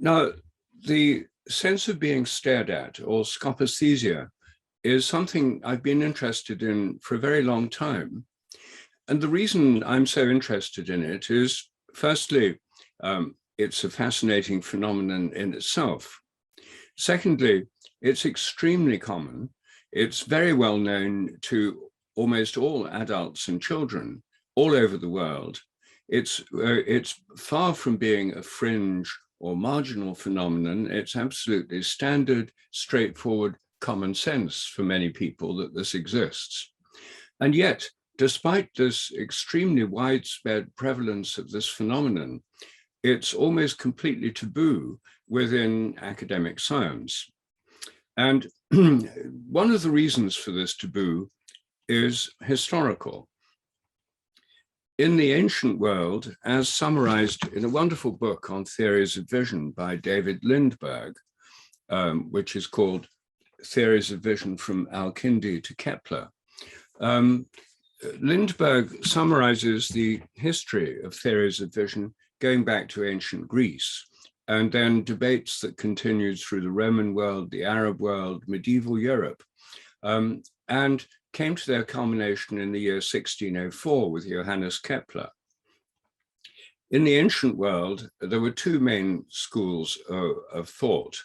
Now, the sense of being stared at, or scopaesthesia, is something I've been interested in for a very long time. And the reason I'm so interested in it is, firstly, it's a fascinating phenomenon in itself. Secondly, it's extremely common. It's very well known to almost all adults and children all over the world. It's far from being a fringe or marginal phenomenon. It's absolutely standard, straightforward, common sense for many people that this exists. And yet, despite this extremely widespread prevalence of this phenomenon, it's almost completely taboo within academic science. And one of the reasons for this taboo is historical. In the ancient world, as summarized in a wonderful book on theories of vision by David Lindberg, which is called Theories of Vision from Al-Kindi to Kepler, Lindberg summarizes the history of theories of vision going back to ancient Greece, and then debates that continued through the Roman world, the Arab world, medieval Europe, and came to their culmination in the year 1604 with Johannes Kepler. In the ancient world, there were two main schools of thought.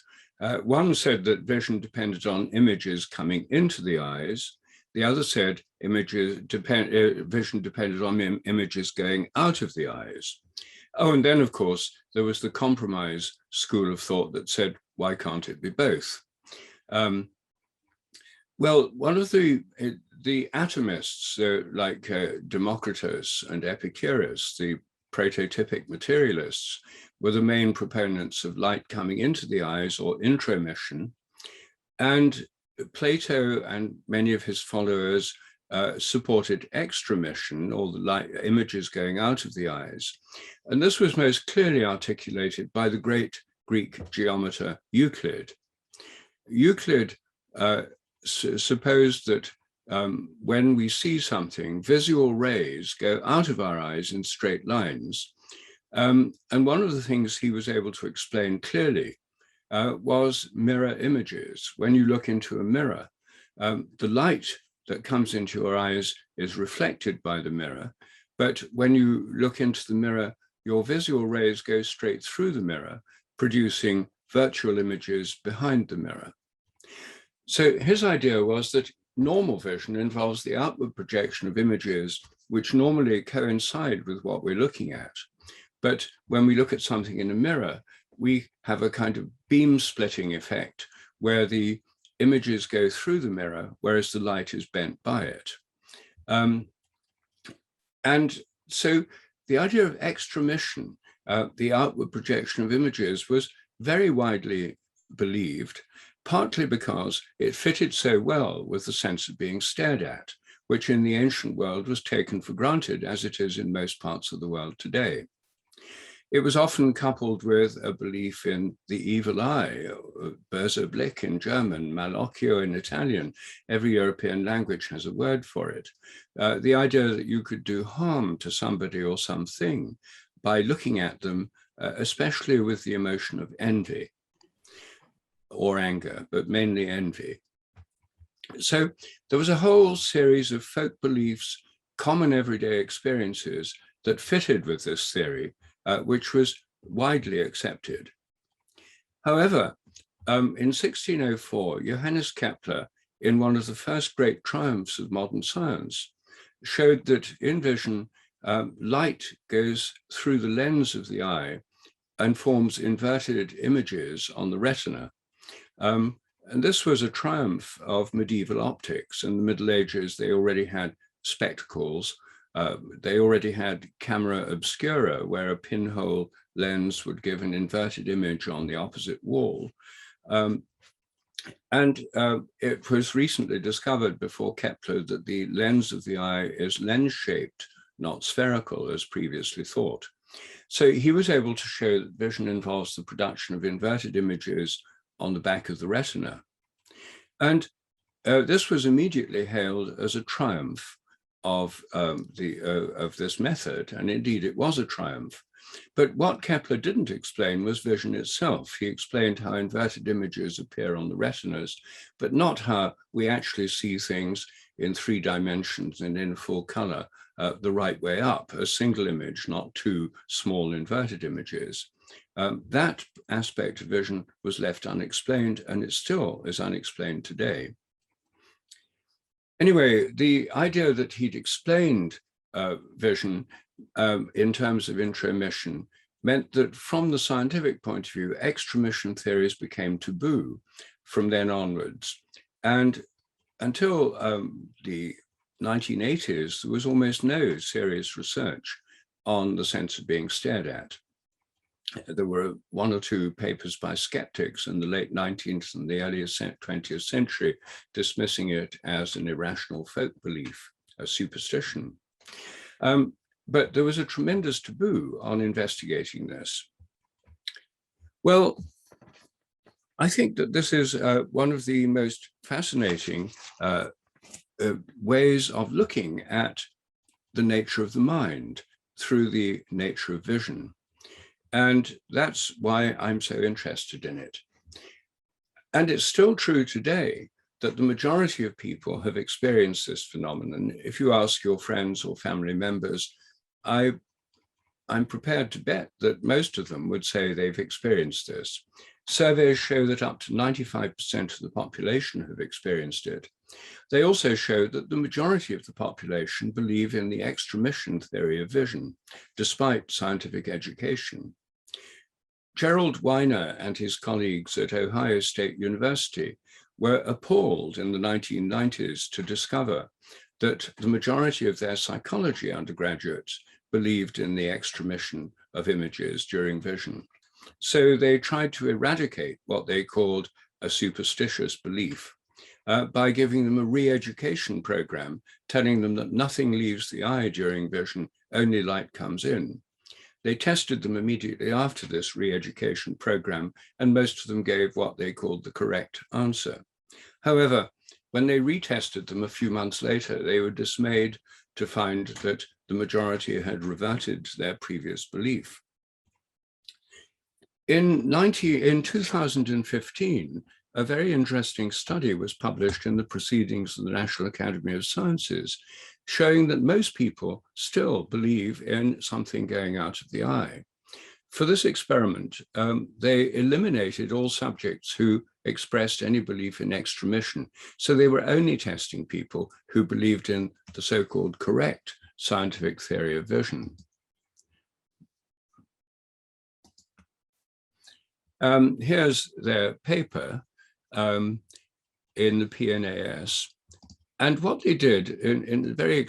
One said that vision depended on images coming into the eyes. The other said vision depended on images going out of the eyes. Oh, and then, of course, there was the compromise school of thought that said, why can't it be both? Well, one of the atomists, like Democritus and Epicurus, the prototypic materialists, were the main proponents of light coming into the eyes, or intromission. And Plato and many of his followers supported extramission, or the light images going out of the eyes. And this was most clearly articulated by the great Greek geometer Euclid. Euclid supposed that when we see something, visual rays go out of our eyes in straight lines. And one of the things he was able to explain clearly was mirror images. When you look into a mirror, the light that comes into your eyes is reflected by the mirror. But when you look into the mirror, your visual rays go straight through the mirror, producing virtual images behind the mirror. So his idea was that normal vision involves the outward projection of images which normally coincide with what we're looking at. But when we look at something in a mirror, we have a kind of beam splitting effect where the images go through the mirror, whereas the light is bent by it. And so the idea of extramission, the outward projection of images, was very widely believed, partly because it fitted so well with the sense of being stared at, which in the ancient world was taken for granted, as it is in most parts of the world today. It was often coupled with a belief in the evil eye, böser Blick in German, malocchio in Italian. Every European language has a word for it. The idea that you could do harm to somebody or something by looking at them, especially with the emotion of envy or anger, but mainly envy. So there was a whole series of folk beliefs, common everyday experiences that fitted with this theory, which was widely accepted. However, in 1604, Johannes Kepler, in one of the first great triumphs of modern science, showed that in vision, light goes through the lens of the eye and forms inverted images on the retina. And this was a triumph of medieval optics. In the Middle Ages, they already had spectacles. They already had camera obscura, where a pinhole lens would give an inverted image on the opposite wall. It was recently discovered before Kepler that the lens of the eye is lens-shaped, not spherical, as previously thought. So he was able to show that vision involves the production of inverted images on the back of the retina. And this was immediately hailed as a triumph of this method, and indeed it was a triumph. But what Kepler didn't explain was vision itself. He explained how inverted images appear on the retinas, but not how we actually see things in 3 dimensions and in full color the right way up, a single image, not 2 small inverted images. That aspect of vision was left unexplained, and it still is unexplained today. Anyway, the idea that he'd explained vision in terms of intromission meant that from the scientific point of view, extramission theories became taboo from then onwards. And until the 1980s, there was almost no serious research on the sense of being stared at. There were 1 or 2 papers by skeptics in the late 19th and the early 20th century dismissing it as an irrational folk belief, a superstition. But there was a tremendous taboo on investigating this. Well, I think that this is one of the most fascinating ways of looking at the nature of the mind through the nature of vision. And that's why I'm so interested in it. And it's still true today that the majority of people have experienced this phenomenon. If you ask your friends or family members, I'm prepared to bet that most of them would say they've experienced this. Surveys show that up to 95% of the population have experienced it. They also show that the majority of the population believe in the extramission theory of vision, despite scientific education. Gerald Weiner and his colleagues at Ohio State University were appalled in the 1990s to discover that the majority of their psychology undergraduates believed in the extramission of images during vision. So they tried to eradicate what they called a superstitious belief by giving them a re-education program, telling them that nothing leaves the eye during vision, only light comes in. They tested them immediately after this re-education program, and most of them gave what they called the correct answer. However, when they retested them a few months later, they were dismayed to find that the majority had reverted to their previous belief. In 2015, a very interesting study was published in the Proceedings of the National Academy of Sciences, showing that most people still believe in something going out of the eye. For this experiment, they eliminated all subjects who expressed any belief in extramission. So they were only testing people who believed in the so-called correct scientific theory of vision. Here's their paper in the PNAS. And what they did in a very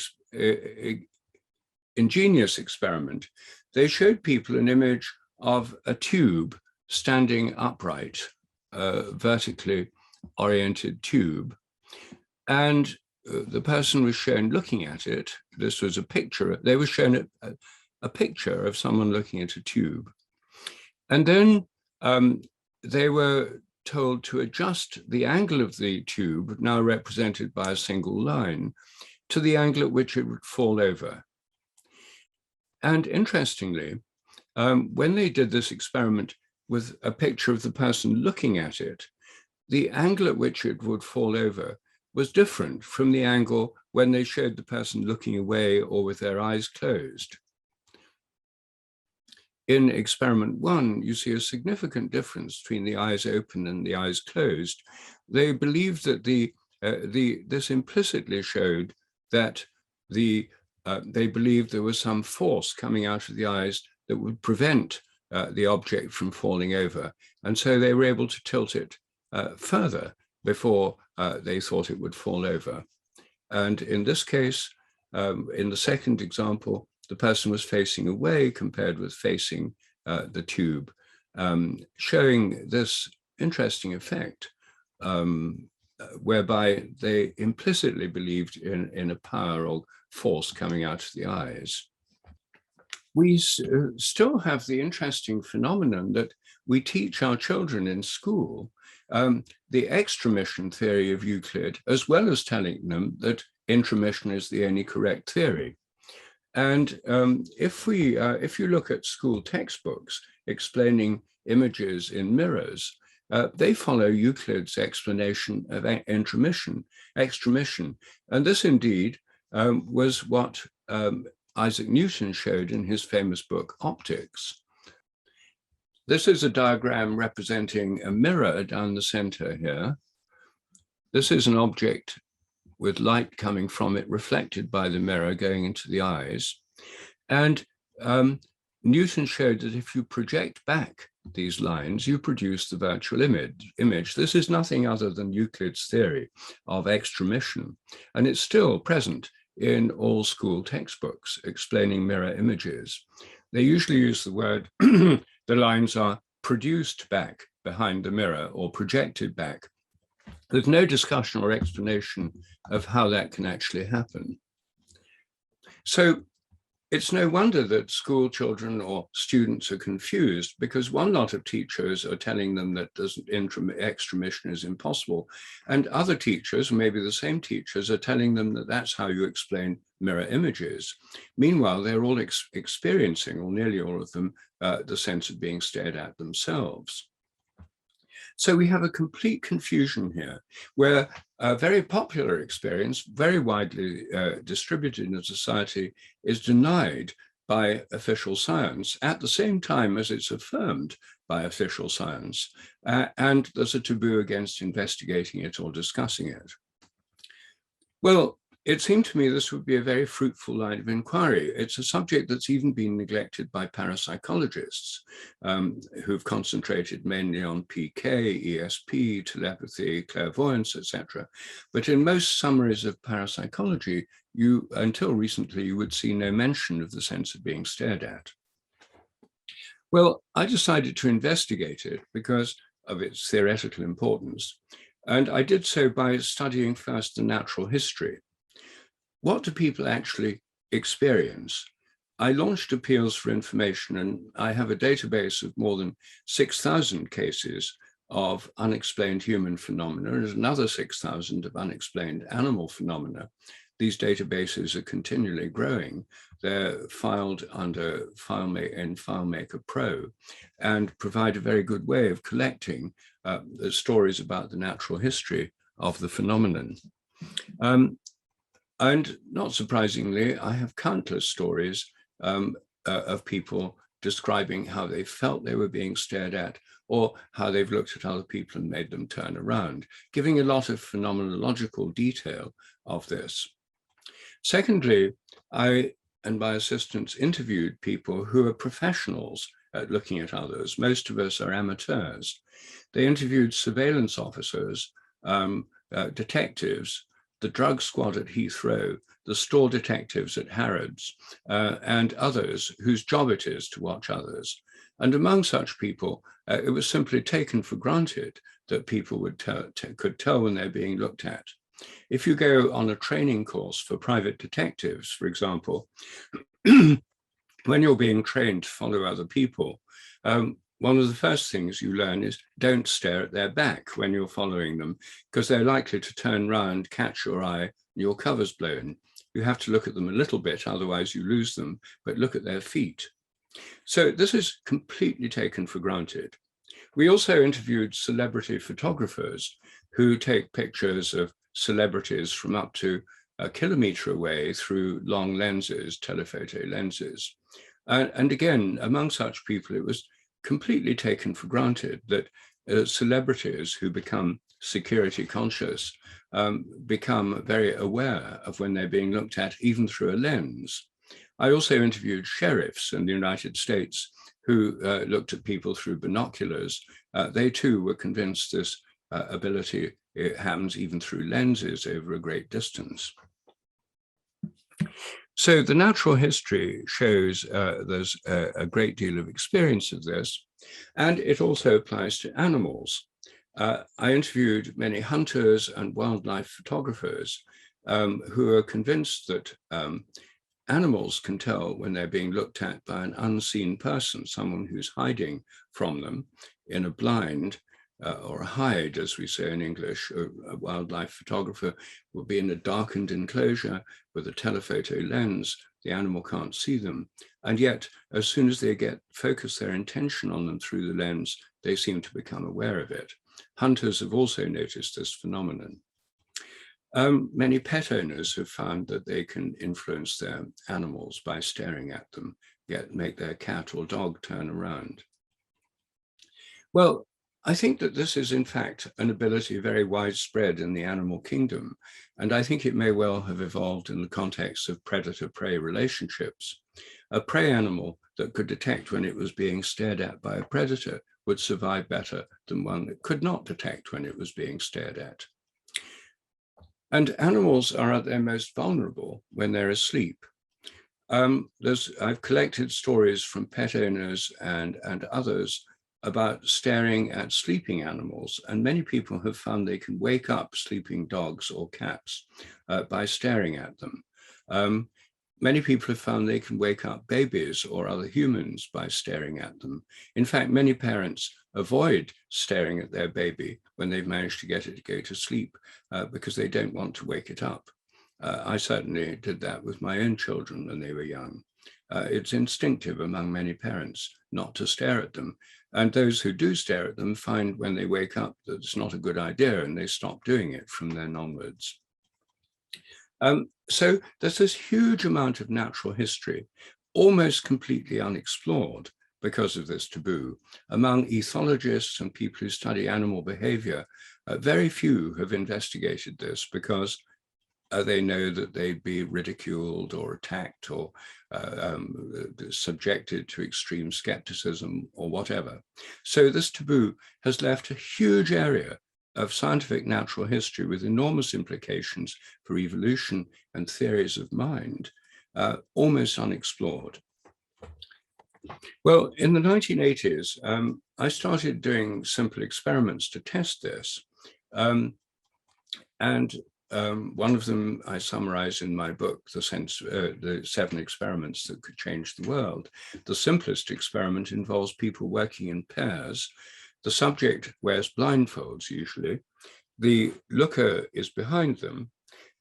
ingenious experiment, they showed people an image of a tube standing upright, vertically oriented tube. And the person was shown looking at it. This was a picture. They were shown a picture of someone looking at a tube. And then they were told to adjust the angle of the tube, now represented by a single line, to the angle at which it would fall over. And interestingly, when they did this experiment with a picture of the person looking at it, the angle at which it would fall over was different from the angle when they showed the person looking away or with their eyes closed. In experiment 1, you see a significant difference between the eyes open and the eyes closed. They believed that this implicitly showed that they believed there was some force coming out of the eyes that would prevent the object from falling over. And so they were able to tilt it further before they thought it would fall over. And in this case, in the second example, the person was facing away compared with facing the tube, showing this interesting effect whereby they implicitly believed in a power or force coming out of the eyes. We still have the interesting phenomenon that we teach our children in school the extramission theory of Euclid, as well as telling them that intromission is the only correct theory. And if you look at school textbooks explaining images in mirrors, they follow Euclid's explanation of extramission. And this indeed was what Isaac Newton showed in his famous book, Optics. This is a diagram representing a mirror down the center here. This is an object with light coming from it, reflected by the mirror going into the eyes. And Newton showed that if you project back these lines, you produce the virtual image. This is nothing other than Euclid's theory of extramission, and it's still present in all school textbooks explaining mirror images. They usually use the word, the lines are produced back behind the mirror or projected back. There's no discussion or explanation of how that can actually happen. So it's no wonder that school children or students are confused, because one lot of teachers are telling them that extramission is impossible, and other teachers, maybe the same teachers, are telling them that that's how you explain mirror images. Meanwhile, they're all experiencing, or nearly all of them, the sense of being stared at themselves. So we have a complete confusion here, where a very popular experience, very widely distributed in society, is denied by official science at the same time as it's affirmed by official science. And there's a taboo against investigating it or discussing it. Well, it seemed to me this would be a very fruitful line of inquiry. It's a subject that's even been neglected by parapsychologists who've concentrated mainly on PK, ESP, telepathy, clairvoyance, etc. But in most summaries of parapsychology, until recently, you would see no mention of the sense of being stared at. Well, I decided to investigate it because of its theoretical importance. And I did so by studying first the natural history. What do people actually experience? I launched appeals for information, and I have a database of more than 6,000 cases of unexplained human phenomena and another 6,000 of unexplained animal phenomena. These databases are continually growing. They're filed under FileMaker Pro and provide a very good way of collecting the stories about the natural history of the phenomenon. And not surprisingly, I have countless stories of people describing how they felt they were being stared at, or how they've looked at other people and made them turn around, giving a lot of phenomenological detail of this. Secondly, I and my assistants interviewed people who are professionals at looking at others. Most of us are amateurs. They interviewed surveillance officers, detectives, the drug squad at Heathrow, the store detectives at Harrods, and others whose job it is to watch others. And among such people, it was simply taken for granted that people could tell when they're being looked at. If you go on a training course for private detectives, for example, when you're being trained to follow other people, one of the first things you learn is don't stare at their back when you're following them, because they're likely to turn round, catch your eye, and your cover's blown. You have to look at them a little bit, otherwise you lose them, but look at their feet. So this is completely taken for granted. We also interviewed celebrity photographers who take pictures of celebrities from up to a kilometer away through long lenses, telephoto lenses. And again, among such people, it was completely taken for granted that celebrities who become security conscious become very aware of when they're being looked at, even through a lens. I also interviewed sheriffs in the United States who looked at people through binoculars. They too were convinced this ability happens even through lenses over a great distance. So the natural history shows there's a great deal of experience of this, and it also applies to animals. I interviewed many hunters and wildlife photographers who are convinced that animals can tell when they're being looked at by an unseen person, someone who's hiding from them in a blind or a hide, as we say in English. A wildlife photographer will be in a darkened enclosure with a telephoto lens. the animal can't see them. And yet, as soon as they focus their intention on them through the lens, they seem to become aware of it. Hunters have also noticed this phenomenon. Many pet owners have found that they can influence their animals by staring at them, yet make their cat or dog turn around. Well, I think that this is in fact an ability very widespread in the animal kingdom, and I think it may well have evolved in the context of predator-prey relationships. A prey animal that could detect when it was being stared at by a predator would survive better than one that could not detect when it was being stared at. And animals are at their most vulnerable when they're asleep. I've collected stories from pet owners and others about staring at sleeping animals, and many people have found they can wake up sleeping dogs or cats by staring at them. Many people have found they can wake up babies or other humans by staring at them. In fact, many parents avoid staring at their baby when they've managed to get it to go to sleep because they don't want to wake it up. I certainly did that with my own children when they were young. It's instinctive among many parents not to stare at them. And those who do stare at them find when they wake up that it's not a good idea and they stop doing it from then onwards. So there's this huge amount of natural history, almost completely unexplored because of this taboo. Among ethologists and people who study animal behavior, very few have investigated this because they know that they'd be ridiculed or attacked or subjected to extreme skepticism or whatever. So this taboo has left a huge area of scientific natural history with enormous implications for evolution and theories of mind, almost unexplored. Well, in the 1980s, I started doing simple experiments to test this. One of them I summarize in my book, the 7 experiments that could change the world. The simplest experiment involves people working in pairs. The subject wears blindfolds usually. The looker is behind them,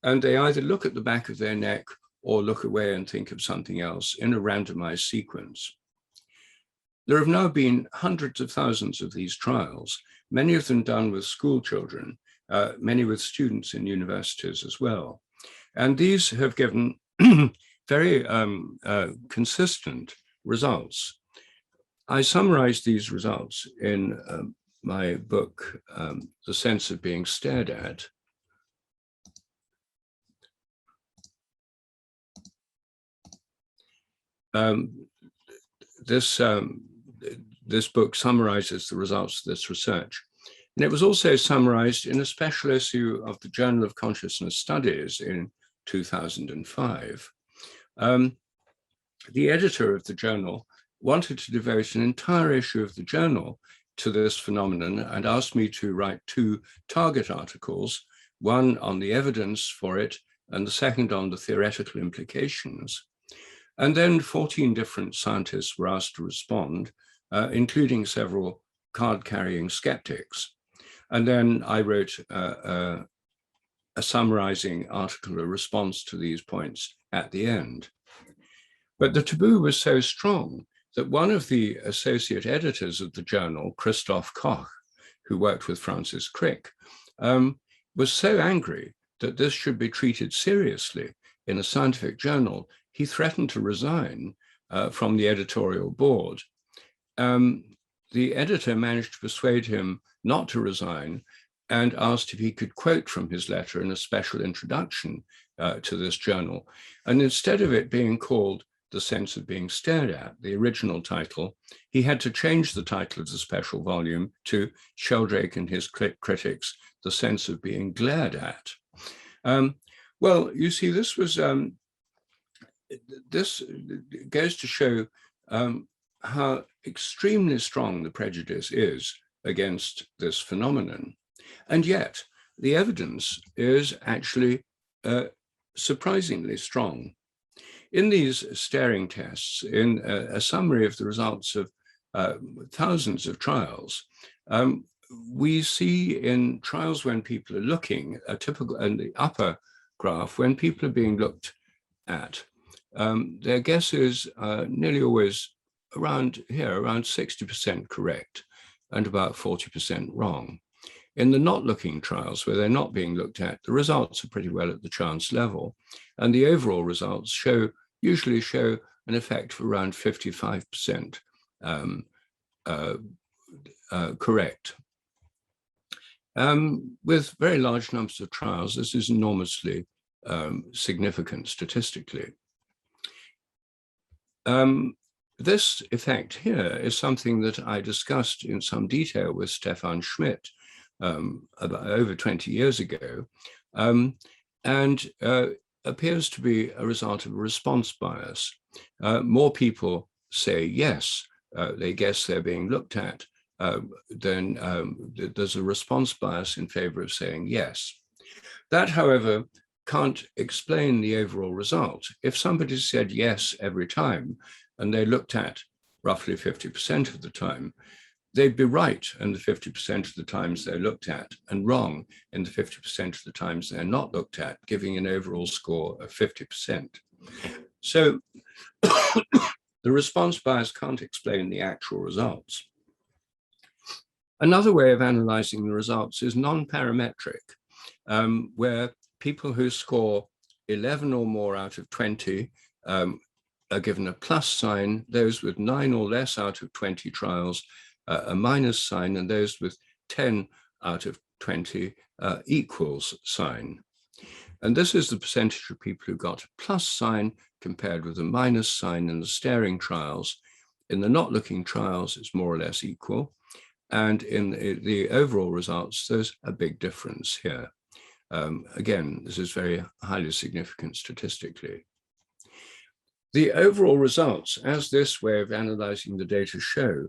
and they either look at the back of their neck or look away and think of something else in a randomized sequence. There have now been hundreds of thousands of these trials, many of them done with school children, many with students in universities as well. And these have given very consistent results. I summarized these results in my book, The Sense of Being Stared At. This book summarizes the results of this research. And it was also summarized in a special issue of the Journal of Consciousness Studies in 2005. The editor of the journal wanted to devote an entire issue of the journal to this phenomenon and asked me to write 2 target articles, one on the evidence for it and the second on the theoretical implications. And then 14 different scientists were asked to respond, including several card-carrying skeptics. And then I wrote a summarizing article, a response to these points at the end. But the taboo was so strong that one of the associate editors of the journal, Christoph Koch, who worked with Francis Crick, was so angry that this should be treated seriously in a scientific journal, he threatened to resign from the editorial board. The editor managed to persuade him not to resign and asked if he could quote from his letter in a special introduction to this journal. And instead of it being called The Sense of Being Stared At, the original title, he had to change the title of the special volume to Sheldrake and His Critics, The Sense of Being Glared At. Well, you see, this was, this goes to show how extremely strong the prejudice is against this phenomenon. And yet, the evidence is actually surprisingly strong. In these staring tests, in a summary of the results of thousands of trials, we see in trials when people are looking, a typical, in the upper graph, when people are being looked at, their guesses are nearly always around 60% correct and about 40% wrong. In the not looking trials, where they're not being looked at, the results are pretty well at the chance level, and the overall results usually show an effect of around 55% correct. With very large numbers of trials, this is enormously significant statistically. This effect here is something that I discussed in some detail with Stefan Schmidt about over 20 years ago, and appears to be a result of a response bias. More people say yes, they guess they're being looked at, then there's a response bias in favor of saying yes. That, however, can't explain the overall result. If somebody said yes every time and they looked at roughly 50% of the time, they'd be right in the 50% of the times they're looked at and wrong in the 50% of the times they're not looked at, giving an overall score of 50%. So the response bias can't explain the actual results. Another way of analyzing the results is non-parametric, where people who score 11 or more out of 20 are given a plus sign, those with 9 or less out of 20 trials a minus sign, and those with 10 out of 20 equals sign. And this is the percentage of people who got a plus sign compared with a minus sign in the staring trials. In the not looking trials, it's more or less equal. And in the overall results, there's a big difference here. Again, this is very highly significant statistically. The overall results, as this way of analyzing the data show,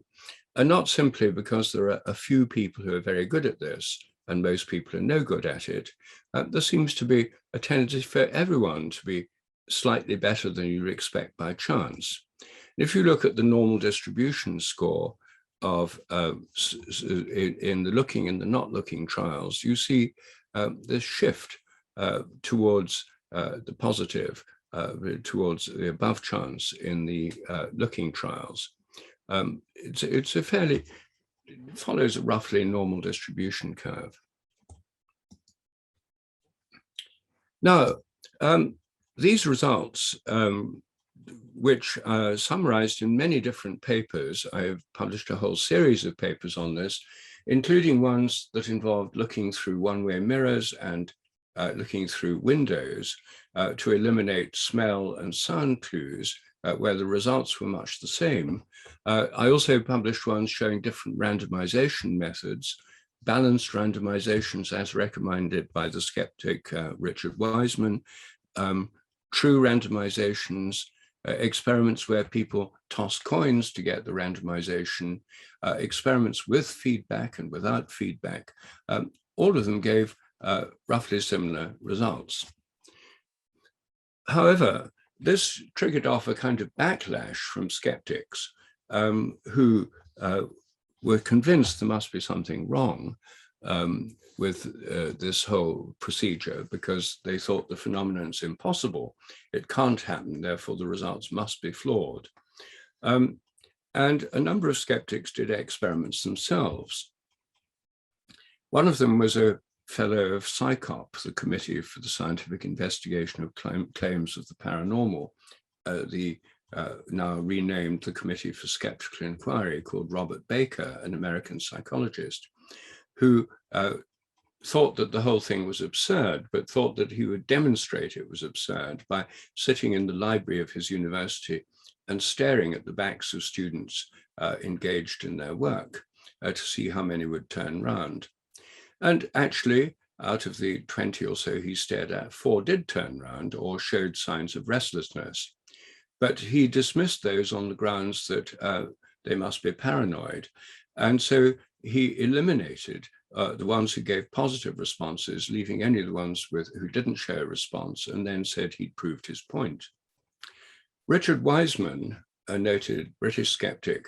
are not simply because there are a few people who are very good at this and most people are no good at it. There seems to be a tendency for everyone to be slightly better than you'd expect by chance. If you look at the normal distribution score of in the looking and the not looking trials, you see this shift towards the positive, towards the above chance in the looking trials. It's a fairly, it follows a roughly normal distribution curve. Now, these results, which are summarized in many different papers, I've published a whole series of papers on this, including ones that involved looking through one-way mirrors and looking through windows to eliminate smell and sound clues, where the results were much the same. I also published ones showing different randomization methods, balanced randomizations as recommended by the skeptic Richard Wiseman, true randomizations, experiments where people toss coins to get the randomization, experiments with feedback and without feedback. All of them gave roughly similar results. However, this triggered off a kind of backlash from skeptics who were convinced there must be something wrong with this whole procedure, because they thought the phenomenon is impossible. It can't happen, therefore the results must be flawed. And a number of skeptics did experiments themselves. One of them was a fellow of SICOP, the Committee for the Scientific Investigation of Claims of the Paranormal, now renamed the Committee for Skeptical Inquiry, called Robert Baker, an American psychologist, who thought that the whole thing was absurd, but thought that he would demonstrate it was absurd by sitting in the library of his university and staring at the backs of students engaged in their work to see how many would turn round. And actually, out of the 20 or so he stared at, 4 did turn round or showed signs of restlessness. But he dismissed those on the grounds that they must be paranoid. And so he eliminated the ones who gave positive responses, leaving only the ones who didn't show a response, and then said he'd proved his point. Richard Wiseman, a noted British skeptic,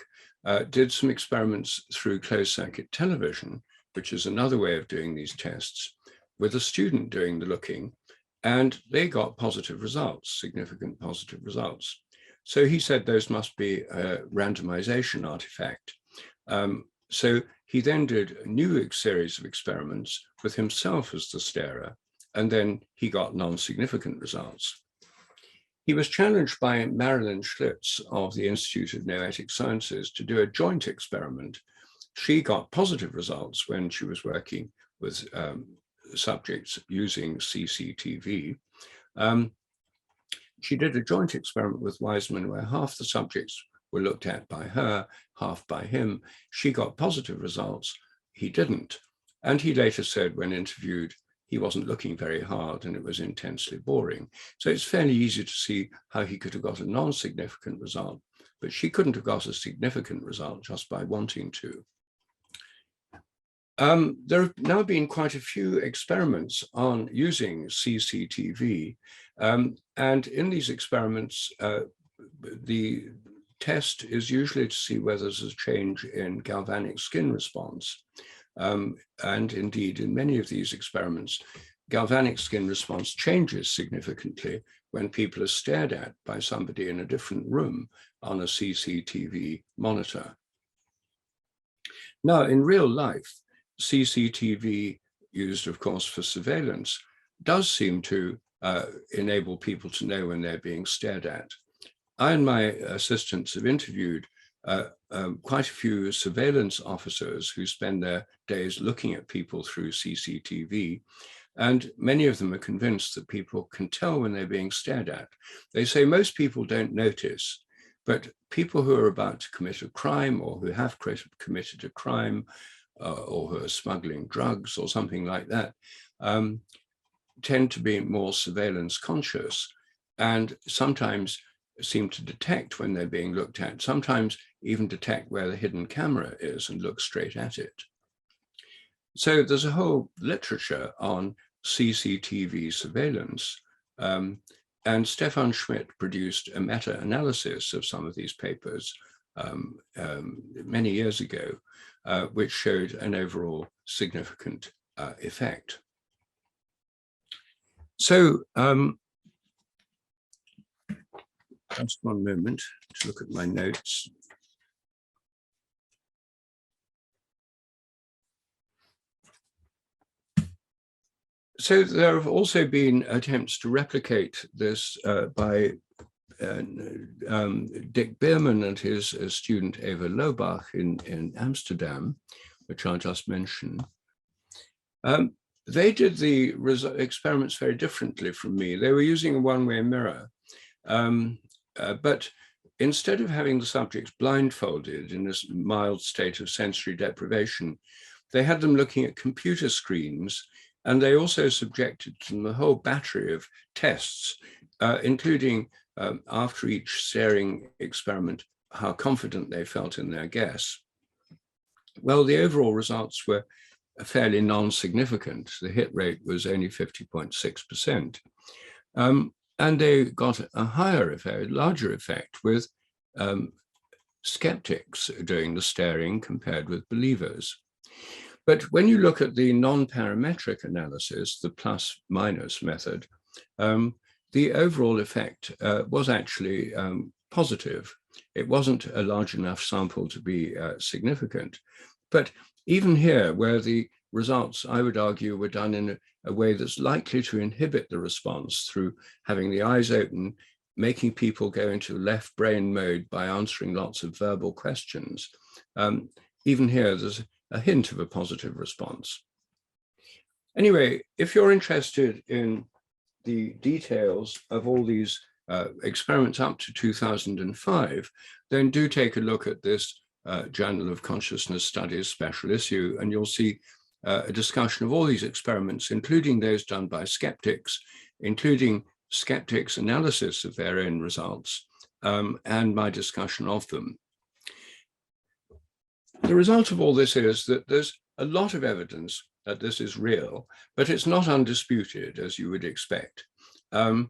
did some experiments through closed-circuit television, which is another way of doing these tests, with a student doing the looking and they got positive results, significant positive results. So he said those must be a randomization artifact. So he then did a new series of experiments with himself as the starer, and then he got non-significant results. He was challenged by Marilyn Schlitz of the Institute of Noetic Sciences to do a joint experiment. She got positive results when she was working with subjects using CCTV. She did a joint experiment with Wiseman where half the subjects were looked at by her, half by him. She got positive results, he didn't. And he later said when interviewed, he wasn't looking very hard and it was intensely boring. So it's fairly easy to see how he could have got a non-significant result, but she couldn't have got a significant result just by wanting to. There have now been quite a few experiments on using CCTV, and in these experiments, the test is usually to see whether there's a change in galvanic skin response. And indeed, in many of these experiments, galvanic skin response changes significantly when people are stared at by somebody in a different room on a CCTV monitor. Now, in real life, CCTV, used, of course, for surveillance, does seem to enable people to know when they're being stared at. I and my assistants have interviewed quite a few surveillance officers who spend their days looking at people through CCTV, and many of them are convinced that people can tell when they're being stared at. They say most people don't notice, but people who are about to commit a crime or who have committed a crime or who are smuggling drugs or something like that tend to be more surveillance conscious and sometimes seem to detect when they're being looked at, sometimes even detect where the hidden camera is and look straight at it. So there's a whole literature on CCTV surveillance, and Stefan Schmidt produced a meta-analysis of some of these papers many years ago, which showed an overall significant effect. So just one moment to look at my notes. So there have also been attempts to replicate this by Dick Bierman and his student Eva Lobach in Amsterdam, which I just mentioned. They did the experiments very differently from me. They were using a one-way mirror, but instead of having the subjects blindfolded in this mild state of sensory deprivation, they had them looking at computer screens, and they also subjected them to a whole battery of tests, including after each staring experiment, how confident they felt in their guess. Well, the overall results were fairly non-significant. The hit rate was only 50.6%. And they got a higher effect, larger effect with skeptics doing the staring compared with believers. But when you look at the non-parametric analysis, the plus-minus method, the overall effect was actually positive. It wasn't a large enough sample to be significant. But even here, where the results, I would argue, were done in a way that's likely to inhibit the response through having the eyes open, making people go into left brain mode by answering lots of verbal questions. Even here, there's a hint of a positive response. Anyway, if you're interested in the details of all these experiments up to 2005, then do take a look at this Journal of Consciousness Studies special issue, and you'll see a discussion of all these experiments, including those done by skeptics, including skeptics' analysis of their own results, and my discussion of them. The result of all this is that there's a lot of evidence that this is real, but it's not undisputed, as you would expect. I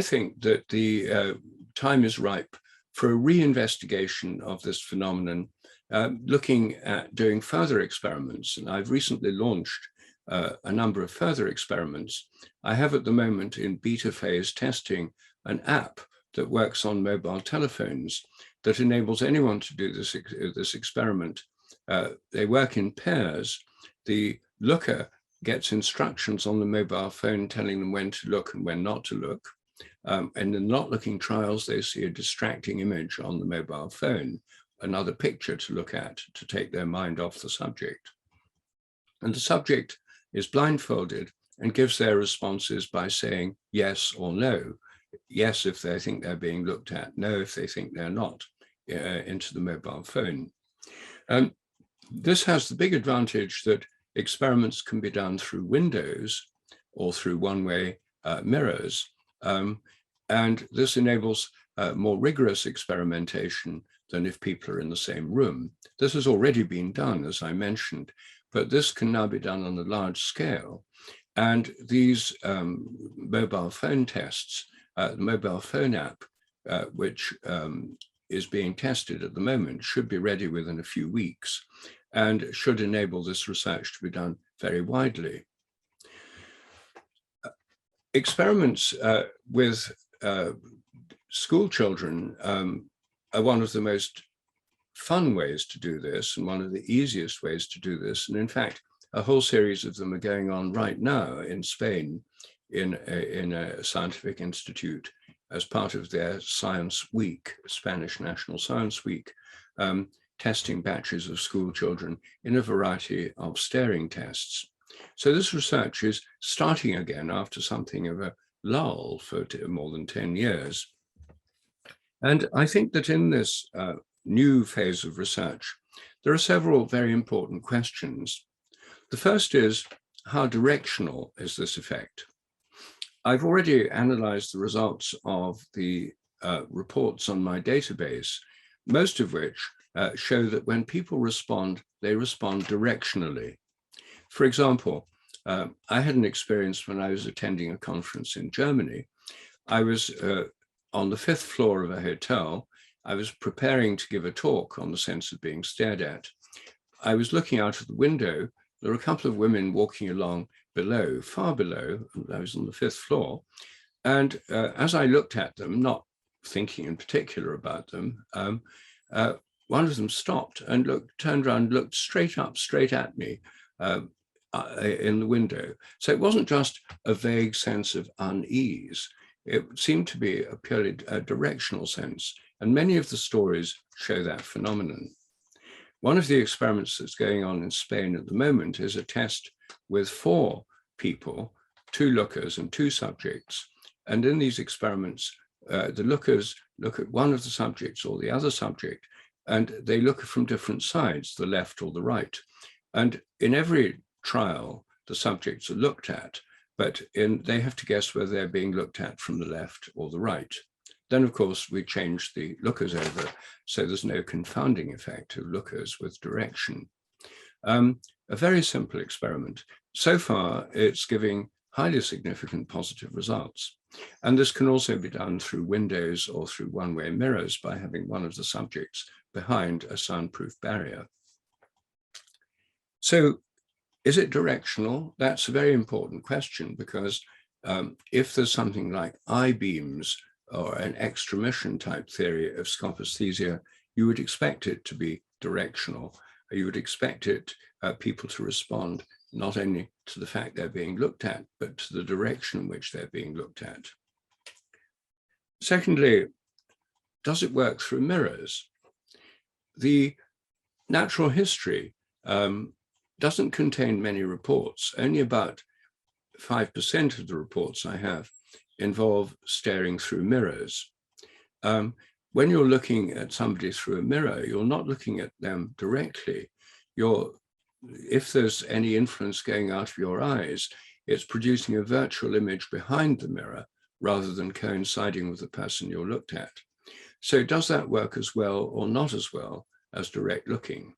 think that the time is ripe for a reinvestigation of this phenomenon, looking at doing further experiments. And I've recently launched a number of further experiments, I have at the moment in beta phase testing an app that works on mobile telephones that enables anyone to do this experiment. They work in pairs. The looker gets instructions on the mobile phone telling them when to look and when not to look. And in not looking trials, they see a distracting image on the mobile phone, another picture to look at to take their mind off the subject. And the subject is blindfolded and gives their responses by saying yes or no. Yes, if they think they're being looked at, no, if they think they're not, into the mobile phone. This has the big advantage that experiments can be done through windows or through one-way mirrors. And this enables more rigorous experimentation than if people are in the same room. This has already been done, as I mentioned, but this can now be done on a large scale. And these mobile phone tests, the mobile phone app, which is being tested at the moment, should be ready within a few weeks and should enable this research to be done very widely. Experiments with school children are one of the most fun ways to do this and one of the easiest ways to do this. And in fact, a whole series of them are going on right now in Spain in a scientific institute as part of their Science Week, Spanish National Science Week, testing batches of school children in a variety of staring tests. So this research is starting again after something of a lull for more than 10 years. And I think that in this new phase of research, there are several very important questions. The first is, how directional is this effect? I've already analyzed the results of the reports on my database, most of which show that when people respond, they respond directionally. For example, I had an experience when I was attending a conference in Germany. I was on the 5th floor of a hotel. I was preparing to give a talk on the sense of being stared at. I was looking out of the window. There were a couple of women walking along below, far below. I was on the 5th floor. And as I looked at them, not thinking in particular about them, one of them stopped and turned around, looked straight up, straight at me in the window. So it wasn't just a vague sense of unease. It seemed to be a purely directional sense. And many of the stories show that phenomenon. One of the experiments that's going on in Spain at the moment is a test with 4 people, 2 lookers and 2 subjects. And in these experiments, the lookers look at one of the subjects or the other subject, and they look from different sides, the left or the right. And in every trial, the subjects are looked at, but they have to guess whether they're being looked at from the left or the right. Then, of course, we change the lookers over, so there's no confounding effect of lookers with direction. A very simple experiment. So far, it's giving highly significant positive results. And this can also be done through windows or through one-way mirrors by having one of the subjects behind a soundproof barrier. So, is it directional? That's a very important question, because if there's something like I-beams or an extramission type theory of scopaesthesia, you would expect it to be directional. You would expect people to respond not only to the fact they're being looked at, but to the direction in which they're being looked at. Secondly, does it work through mirrors? The natural history doesn't contain many reports. Only about 5% of the reports I have involve staring through mirrors. When you're looking at somebody through a mirror, you're not looking at them directly. If there's any influence going out of your eyes, it's producing a virtual image behind the mirror rather than coinciding with the person you're looked at. So does that work as well or not as well as direct looking?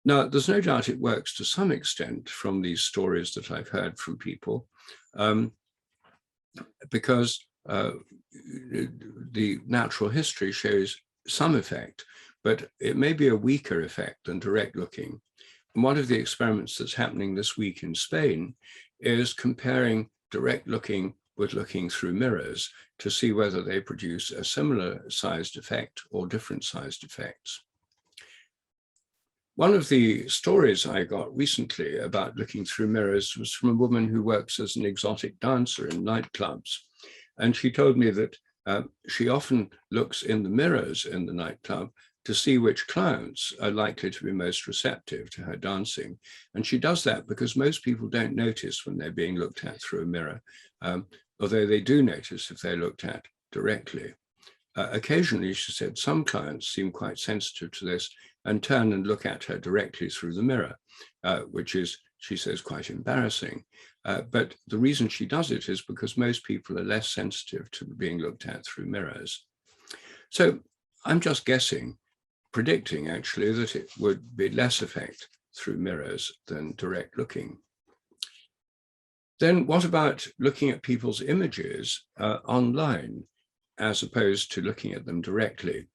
Now, there's no doubt it works to some extent from these stories that I've heard from people, because the natural history shows some effect, but it may be a weaker effect than direct looking. one of the experiments that's happening this week in Spain is comparing direct looking with looking through mirrors to see whether they produce a similar sized effect or different sized effects. One of the stories I got recently about looking through mirrors was from a woman who works as an exotic dancer in nightclubs. And she told me that she often looks in the mirrors in the nightclub to see which clients are likely to be most receptive to her dancing. And she does that because most people don't notice when they're being looked at through a mirror, although they do notice if they're looked at directly. Occasionally, she said, some clients seem quite sensitive to this and turn and look at her directly through the mirror, which is, she says, quite embarrassing. But the reason she does it is because most people are less sensitive to being looked at through mirrors. So I'm just guessing, predicting actually, that it would be less effect through mirrors than direct looking. Then what about looking at people's images online, as opposed to looking at them directly?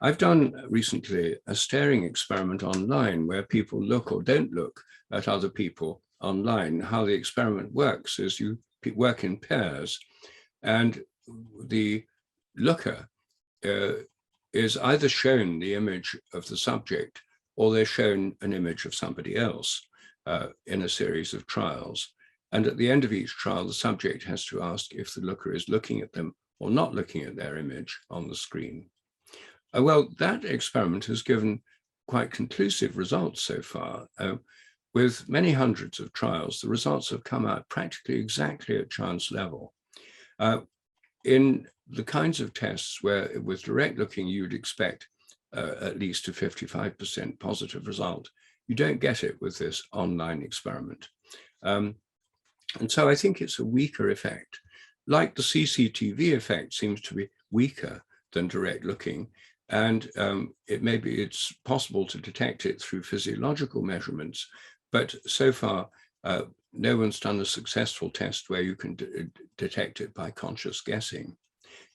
I've done recently a staring experiment online where people look or don't look at other people online. How the experiment works is you work in pairs, and the looker is either shown the image of the subject or they're shown an image of somebody else in a series of trials. And at the end of each trial, the subject has to ask if the looker is looking at them or not looking at their image on the screen. Well, that experiment has given quite conclusive results so far. With many hundreds of trials, the results have come out practically exactly at chance level. In the kinds of tests where with direct looking, you'd expect at least a 55% positive result, you don't get it with this online experiment. And so I think it's a weaker effect. Like the CCTV effect seems to be weaker than direct looking. And it's possible to detect it through physiological measurements, but so far, no one's done a successful test where you can detect it by conscious guessing.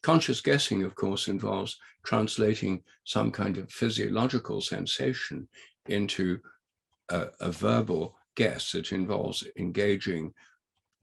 Conscious guessing, of course, involves translating some kind of physiological sensation into a verbal guess. It involves engaging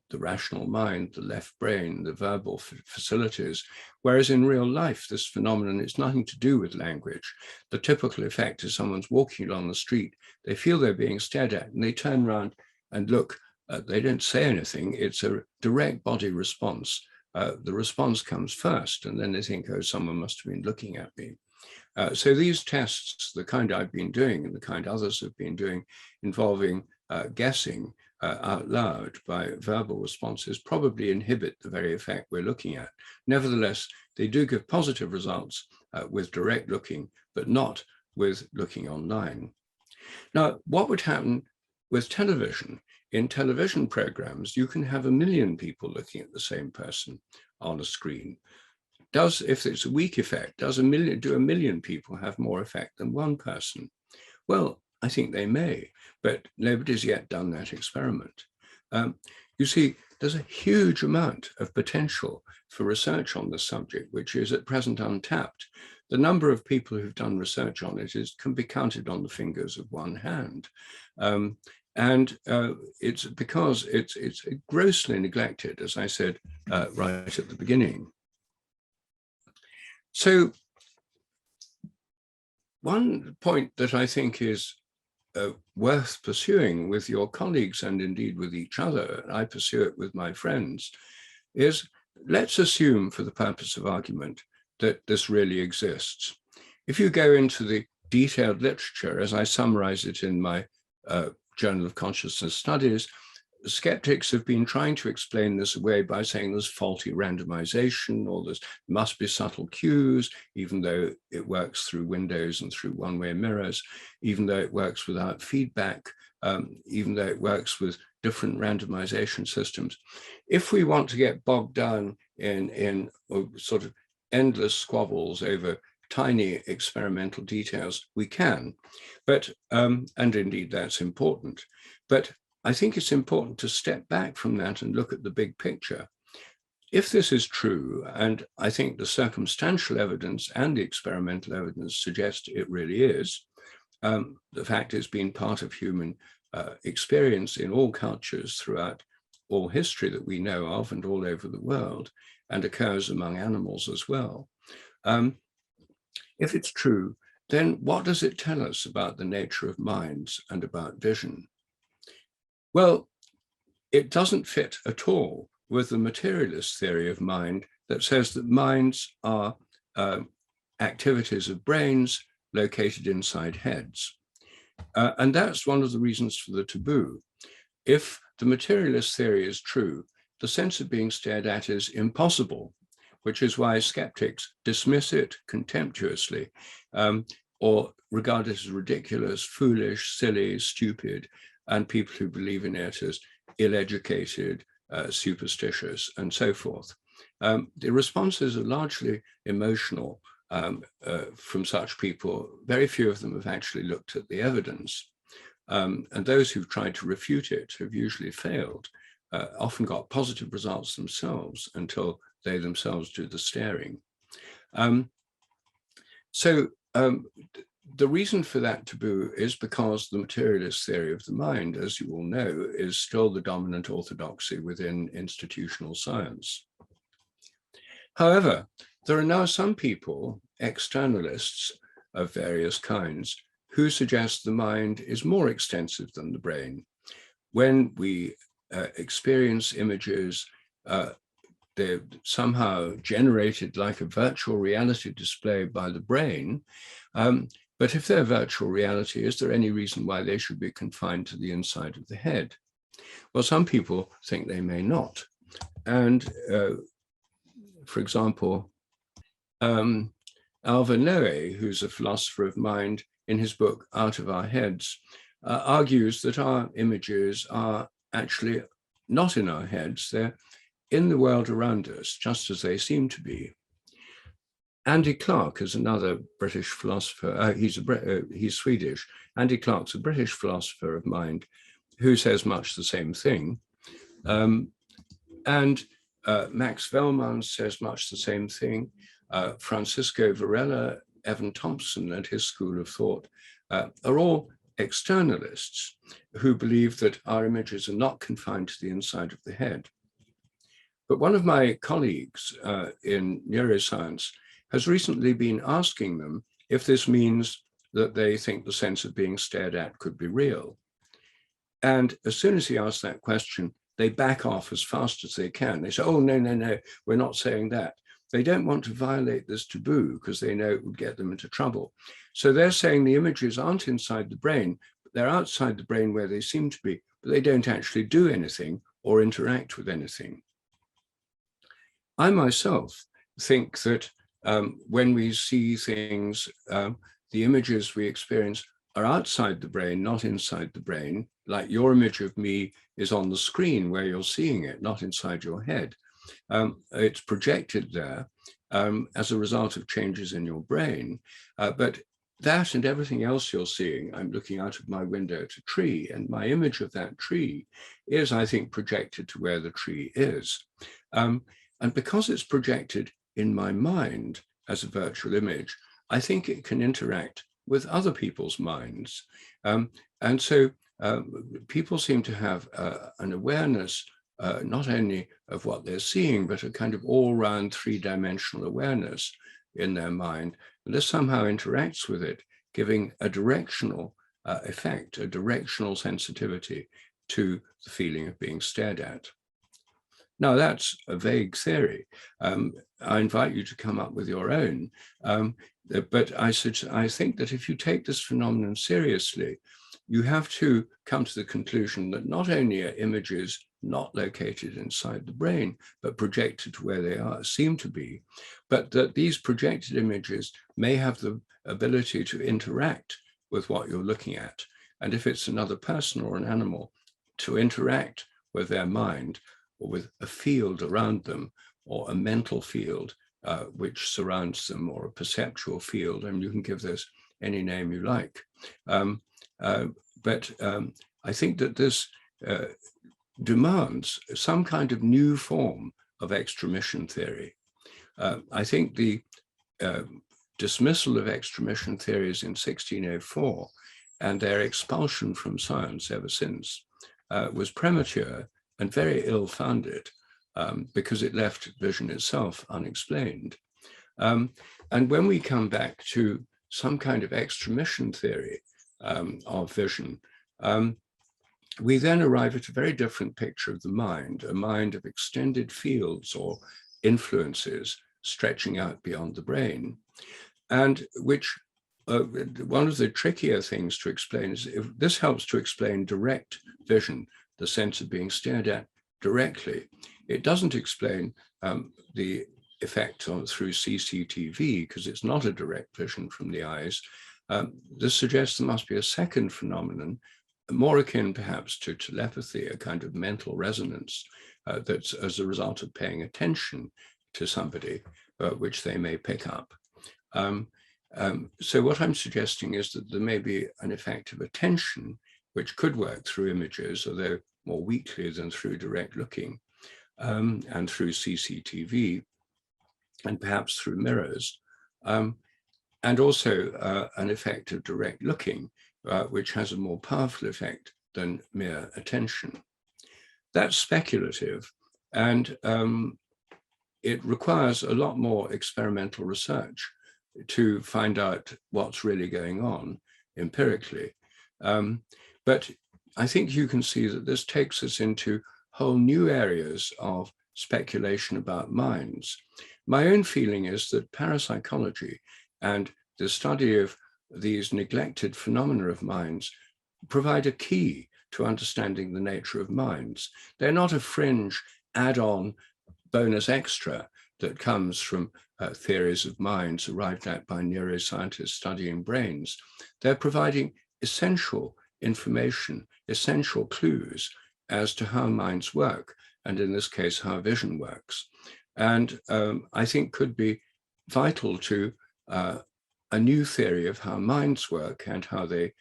the rational mind, the left brain, the verbal facilities, whereas in real life, this phenomenon is nothing to do with language. The typical effect is someone's walking along the street, they feel they're being stared at, and they turn around and look. They don't say anything. It's a direct body response. The response comes first, and then they think, oh, someone must have been looking at me. So these tests, the kind I've been doing and the kind others have been doing, involving guessing out loud by verbal responses, probably inhibit the very effect we're looking at. Nevertheless, they do give positive results with direct looking, but not with looking online. Now, what would happen with television? In television programs, you can have 1 million people looking at the same person on a screen. If it's a weak effect, do 1 million people have more effect than one person? Well, I think they may, but nobody's yet done that experiment. You see, there's a huge amount of potential for research on this subject, which is at present untapped. The number of people who've done research on it can be counted on the fingers of one hand. It's because it's grossly neglected, as I said right at the beginning. So one point that I think is worth pursuing with your colleagues and indeed with each other, I pursue it with my friends, is let's assume for the purpose of argument that this really exists. If you go into the detailed literature, as I summarize it in my Journal of Consciousness Studies, skeptics have been trying to explain this away by saying there's faulty randomization, or there must be subtle cues, even though it works through windows and through one-way mirrors, even though it works without feedback, even though it works with different randomization systems. If we want to get bogged down in sort of endless squabbles over tiny experimental details, we can, but, and indeed that's important, but I think it's important to step back from that and look at the big picture. If this is true, and I think the circumstantial evidence and the experimental evidence suggest it really is, The fact it's been part of human experience in all cultures throughout all history that we know of and all over the world, and occurs among animals as well. If it's true, then what does it tell us about the nature of minds and about vision? Well, it doesn't fit at all with the materialist theory of mind that says that minds are activities of brains located inside heads. And that's one of the reasons for the taboo. If the materialist theory is true, the sense of being stared at is impossible, which is why skeptics dismiss it contemptuously or regard it as ridiculous, foolish, silly, stupid, and people who believe in it as ill-educated, superstitious, and so forth. The responses are largely emotional from such people. Very few of them have actually looked at the evidence. And those who've tried to refute it have usually failed, often got positive results themselves until they themselves do the staring. The reason for that taboo is because the materialist theory of the mind, as you all know, is still the dominant orthodoxy within institutional science. However, there are now some people, externalists of various kinds, who suggest the mind is more extensive than the brain. When we experience images, they're somehow generated like a virtual reality display by the brain. But if they're virtual reality, is there any reason why they should be confined to the inside of the head? Well, some people think they may not. And for example, Alvin Lowe, who's a philosopher of mind, in his book, Out of Our Heads, argues that our images are actually not in our heads, they're in the world around us, just as they seem to be. Andy Clark is another British philosopher, he's Swedish. Andy Clark's a British philosopher of mind who says much the same thing. And Max Wellman says much the same thing. Francisco Varela, Evan Thompson and his school of thought are all externalists who believe that our images are not confined to the inside of the head. But one of my colleagues in neuroscience has recently been asking them if this means that they think the sense of being stared at could be real. And as soon as he asks that question, they back off as fast as they can. They say, oh, no, we're not saying that. They don't want to violate this taboo because they know it would get them into trouble. So they're saying the images aren't inside the brain, but they're outside the brain where they seem to be, but they don't actually do anything or interact with anything. I myself think that when we see things, the images we experience are outside the brain, not inside the brain. Like your image of me is on the screen where you're seeing it, not inside your head. It's projected there as a result of changes in your brain. But that and everything else you're seeing, I'm looking out of my window at a tree, and my image of that tree is, I think, projected to where the tree is. And because it's projected in my mind as a virtual image, I think it can interact with other people's minds. And so people seem to have an awareness not only of what they're seeing, but a kind of all-round three-dimensional awareness in their mind. And this somehow interacts with it, giving a directional effect, a directional sensitivity to the feeling of being stared at. Now, that's a vague theory. I invite you to come up with your own. But I think that if you take this phenomenon seriously, you have to come to the conclusion that not only are images not located inside the brain, but projected to where they seem to be, but that these projected images may have the ability to interact with what you're looking at. And if it's another person or an animal, to interact with their mind or with a field around them or a mental field which surrounds them, or a perceptual field, and you can give this any name you like. But I think that this demands some kind of new form of extramission theory. I think the dismissal of extramission theories in 1604 and their expulsion from science ever since was premature and very ill-founded, because it left vision itself unexplained. And when we come back to some kind of extramission theory of vision, we then arrive at a very different picture of the mind, a mind of extended fields or influences stretching out beyond the brain, and which one of the trickier things to explain is if this helps to explain direct vision, the sense of being stared at directly. It doesn't explain the effect through CCTV, because it's not a direct vision from the eyes. This suggests there must be a second phenomenon, more akin perhaps to telepathy, a kind of mental resonance that's as a result of paying attention to somebody, which they may pick up. So what I'm suggesting is that there may be an effect of attention, which could work through images, although more weakly than through direct looking, and through CCTV, and perhaps through mirrors, and also an effect of direct looking, which has a more powerful effect than mere attention. That's speculative, and it requires a lot more experimental research to find out what's really going on empirically. But I think you can see that this takes us into whole new areas of speculation about minds. My own feeling is that parapsychology and the study of these neglected phenomena of minds provide a key to understanding the nature of minds. They're not a fringe add-on bonus extra that comes from theories of minds arrived at by neuroscientists studying brains. They're providing essential information, essential clues as to how minds work, and in this case, how vision works. And I think could be vital to a new theory of how minds work and how they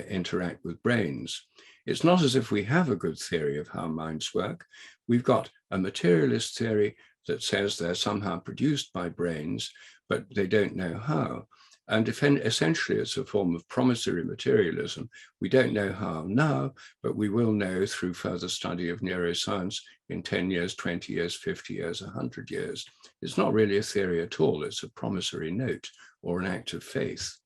interact with brains. It's not as if we have a good theory of how minds work. We've got a materialist theory that says they're somehow produced by brains, but they don't know how. And essentially, it's a form of promissory materialism. We don't know how now, but we will know through further study of neuroscience in 10 years, 20 years, 50 years, 100 years. It's not really a theory at all. It's a promissory note or an act of faith.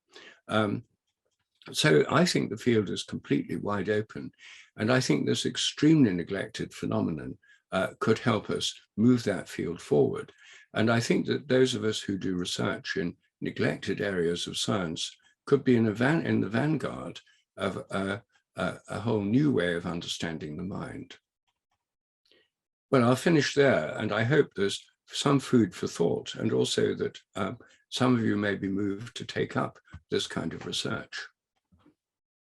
So I think the field is completely wide open. And I think this extremely neglected phenomenon could help us move that field forward. And I think that those of us who do research in neglected areas of science could be in the vanguard of a whole new way of understanding the mind. Well, I'll finish there, and I hope there's some food for thought, and also that some of you may be moved to take up this kind of research.